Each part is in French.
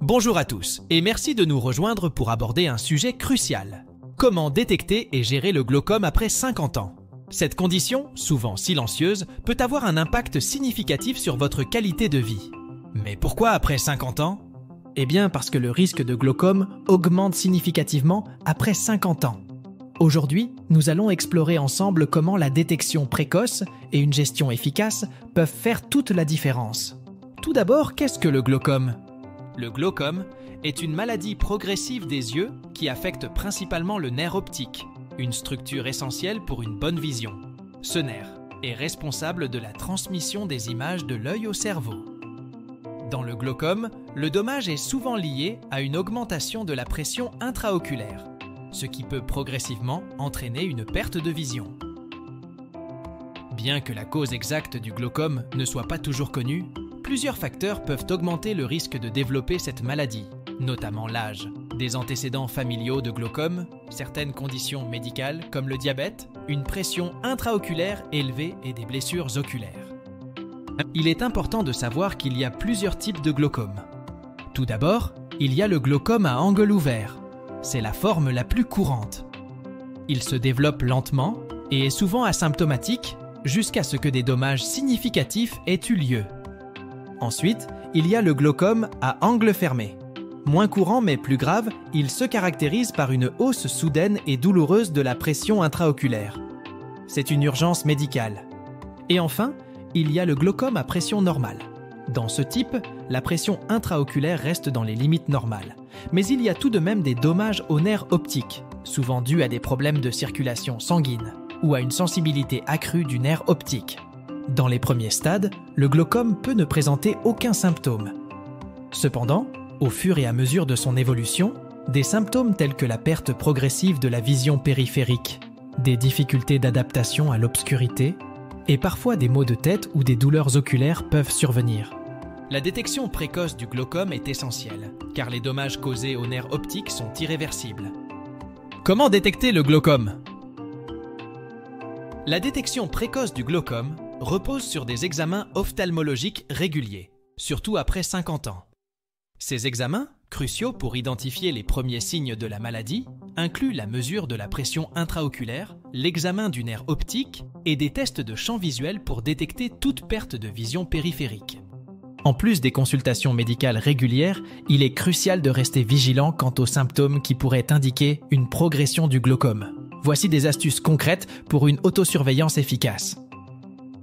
Bonjour à tous et merci de nous rejoindre pour aborder un sujet crucial. Comment détecter et gérer le glaucome après 50 ans? Cette condition, souvent silencieuse, peut avoir un impact significatif sur votre qualité de vie. Mais pourquoi après 50 ans? Eh bien parce que le risque de glaucome augmente significativement après 50 ans. Aujourd'hui, nous allons explorer ensemble comment la détection précoce et une gestion efficace peuvent faire toute la différence. Tout d'abord, qu'est-ce que le glaucome? Le glaucome est une maladie progressive des yeux qui affecte principalement le nerf optique, une structure essentielle pour une bonne vision. Ce nerf est responsable de la transmission des images de l'œil au cerveau. Dans le glaucome, le dommage est souvent lié à une augmentation de la pression intraoculaire, ce qui peut progressivement entraîner une perte de vision. Bien que la cause exacte du glaucome ne soit pas toujours connue, plusieurs facteurs peuvent augmenter le risque de développer cette maladie, notamment l'âge, des antécédents familiaux de glaucome, certaines conditions médicales comme le diabète, une pression intraoculaire élevée et des blessures oculaires. Il est important de savoir qu'il y a plusieurs types de glaucome. Tout d'abord, il y a le glaucome à angle ouvert. C'est la forme la plus courante. Il se développe lentement et est souvent asymptomatique jusqu'à ce que des dommages significatifs aient eu lieu. Ensuite, il y a le glaucome à angle fermé. Moins courant mais plus grave, il se caractérise par une hausse soudaine et douloureuse de la pression intraoculaire. C'est une urgence médicale. Et enfin, il y a le glaucome à pression normale. Dans ce type, la pression intraoculaire reste dans les limites normales. Mais il y a tout de même des dommages au nerf optique, souvent dus à des problèmes de circulation sanguine ou à une sensibilité accrue du nerf optique. Dans les premiers stades, le glaucome peut ne présenter aucun symptôme. Cependant, au fur et à mesure de son évolution, des symptômes tels que la perte progressive de la vision périphérique, des difficultés d'adaptation à l'obscurité et parfois des maux de tête ou des douleurs oculaires peuvent survenir. La détection précoce du glaucome est essentielle, car les dommages causés aux nerfs optiques sont irréversibles. Comment détecter le glaucome? La détection précoce du glaucome repose sur des examens ophtalmologiques réguliers, surtout après 50 ans. Ces examens, cruciaux pour identifier les premiers signes de la maladie, incluent la mesure de la pression intraoculaire, l'examen du nerf optique et des tests de champ visuel pour détecter toute perte de vision périphérique. En plus des consultations médicales régulières, il est crucial de rester vigilant quant aux symptômes qui pourraient indiquer une progression du glaucome. Voici des astuces concrètes pour une autosurveillance efficace.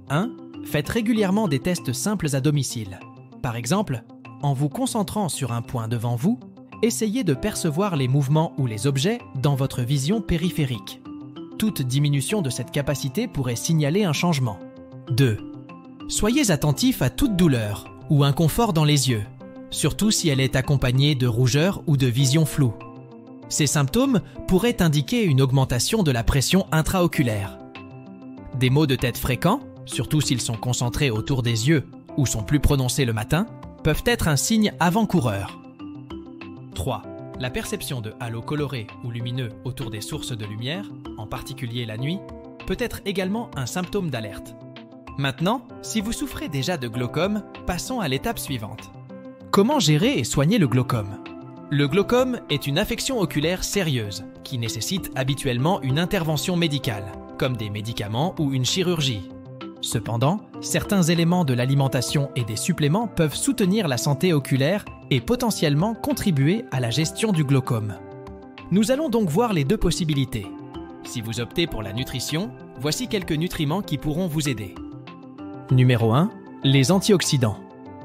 1. Faites régulièrement des tests simples à domicile. Par exemple, en vous concentrant sur un point devant vous, essayez de percevoir les mouvements ou les objets dans votre vision périphérique. Toute diminution de cette capacité pourrait signaler un changement. 2. Soyez attentif à toute douleur ou inconfort dans les yeux, surtout si elle est accompagnée de rougeur ou de vision floue. Ces symptômes pourraient indiquer une augmentation de la pression intraoculaire. Des maux de tête fréquents, surtout s'ils sont concentrés autour des yeux ou sont plus prononcés le matin, peuvent être un signe avant-coureur. 3. La perception de halos colorés ou lumineux autour des sources de lumière, en particulier la nuit, peut être également un symptôme d'alerte. Maintenant, si vous souffrez déjà de glaucome, passons à l'étape suivante. Comment gérer et soigner le glaucome? Le glaucome est une affection oculaire sérieuse qui nécessite habituellement une intervention médicale, comme des médicaments ou une chirurgie. Cependant, certains éléments de l'alimentation et des suppléments peuvent soutenir la santé oculaire et potentiellement contribuer à la gestion du glaucome. Nous allons donc voir les deux possibilités. Si vous optez pour la nutrition, voici quelques nutriments qui pourront vous aider. Numéro 1. Les antioxydants.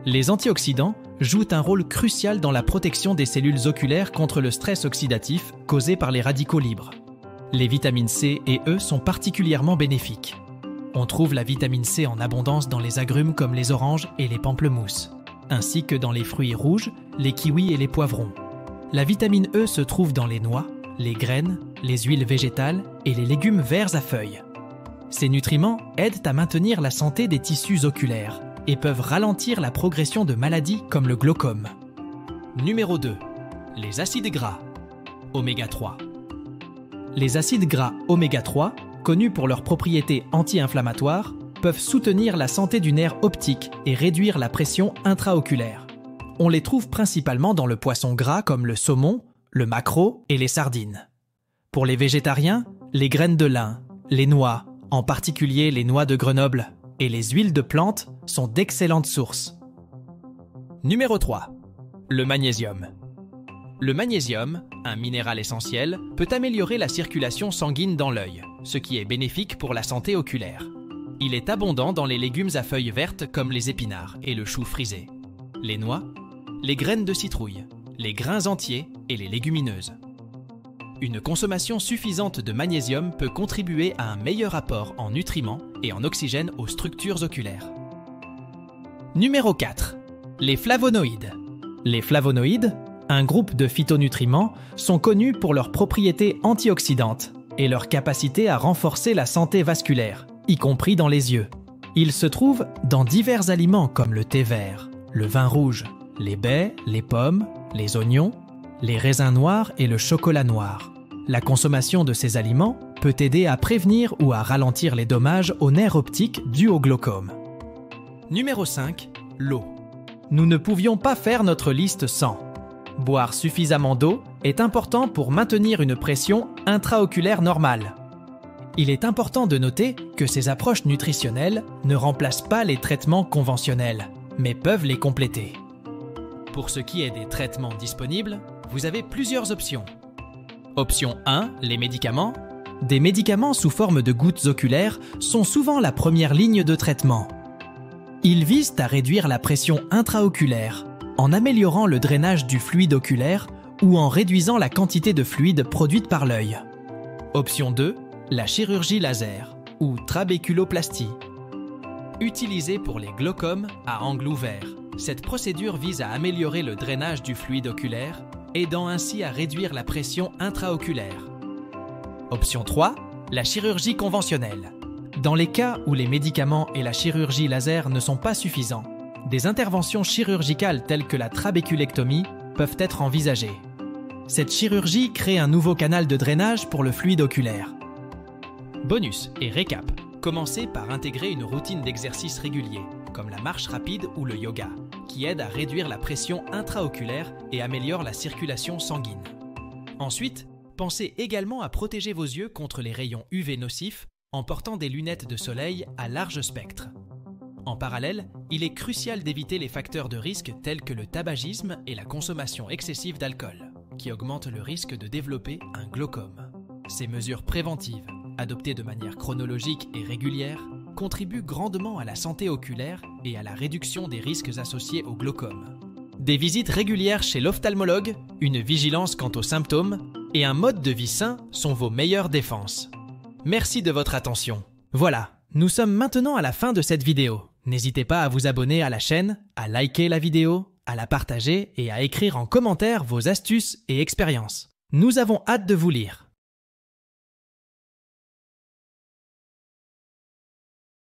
Les antioxydants jouent un rôle crucial dans la protection des cellules oculaires contre le stress oxydatif causé par les radicaux libres. Les vitamines C et E sont particulièrement bénéfiques. On trouve la vitamine C en abondance dans les agrumes comme les oranges et les pamplemousses, ainsi que dans les fruits rouges, les kiwis et les poivrons. La vitamine E se trouve dans les noix, les graines, les huiles végétales et les légumes verts à feuilles. Ces nutriments aident à maintenir la santé des tissus oculaires et peuvent ralentir la progression de maladies comme le glaucome. Numéro 2. Les acides gras. Oméga 3. Les acides gras oméga 3, connus pour leurs propriétés anti-inflammatoires, peuvent soutenir la santé du nerf optique et réduire la pression intraoculaire. on les trouve principalement dans le poisson gras comme le saumon, le maquereau et les sardines. Pour les végétariens, les graines de lin, les noix, en particulier les noix de Grenoble, et les huiles de plantes sont d'excellentes sources. Numéro 3. Le magnésium. Le magnésium, un minéral essentiel, peut améliorer la circulation sanguine dans l'œil, ce qui est bénéfique pour la santé oculaire. Il est abondant dans les légumes à feuilles vertes comme les épinards et le chou frisé, les noix, les graines de citrouille, les grains entiers et les légumineuses. Une consommation suffisante de magnésium peut contribuer à un meilleur apport en nutriments et en oxygène aux structures oculaires. Numéro 4. Les flavonoïdes. Les flavonoïdes, un groupe de phytonutriments, sont connus pour leurs propriétés antioxydantes et leur capacité à renforcer la santé vasculaire, y compris dans les yeux. Ils se trouvent dans divers aliments comme le thé vert, le vin rouge, les baies, les pommes, les oignons, les raisins noirs et le chocolat noir. La consommation de ces aliments peut aider à prévenir ou à ralentir les dommages aux nerfs optiques dus au glaucome. Numéro 5. L'eau. Nous ne pouvions pas faire notre liste sans. Boire suffisamment d'eau est important pour maintenir une pression intraoculaire normale. Il est important de noter que ces approches nutritionnelles ne remplacent pas les traitements conventionnels, mais peuvent les compléter. Pour ce qui est des traitements disponibles, vous avez plusieurs options. Option 1, les médicaments. Des médicaments sous forme de gouttes oculaires sont souvent la première ligne de traitement. Ils visent à réduire la pression intraoculaire en améliorant le drainage du fluide oculaire ou en réduisant la quantité de fluide produite par l'œil. Option 2, la chirurgie laser ou trabéculoplastie. Utilisée pour les glaucomes à angle ouvert, cette procédure vise à améliorer le drainage du fluide oculaire, aidant ainsi à réduire la pression intraoculaire. Option 3, la chirurgie conventionnelle. Dans les cas où les médicaments et la chirurgie laser ne sont pas suffisants, des interventions chirurgicales telles que la trabéculectomie peuvent être envisagées. Cette chirurgie crée un nouveau canal de drainage pour le fluide oculaire. Bonus et récap. Commencez par intégrer une routine d'exercice régulier, comme la marche rapide ou le yoga, qui aide à réduire la pression intraoculaire et améliore la circulation sanguine. Ensuite, pensez également à protéger vos yeux contre les rayons UV nocifs en portant des lunettes de soleil à large spectre. En parallèle, il est crucial d'éviter les facteurs de risque tels que le tabagisme et la consommation excessive d'alcool, qui augmentent le risque de développer un glaucome. Ces mesures préventives, adoptées de manière chronologique et régulière, contribuent grandement à la santé oculaire et à la réduction des risques associés au glaucome. Des visites régulières chez l'ophtalmologue, une vigilance quant aux symptômes et un mode de vie sain sont vos meilleures défenses. Merci de votre attention. Voilà, nous sommes maintenant à la fin de cette vidéo. N'hésitez pas à vous abonner à la chaîne, à liker la vidéo, à la partager et à écrire en commentaire vos astuces et expériences. Nous avons hâte de vous lire.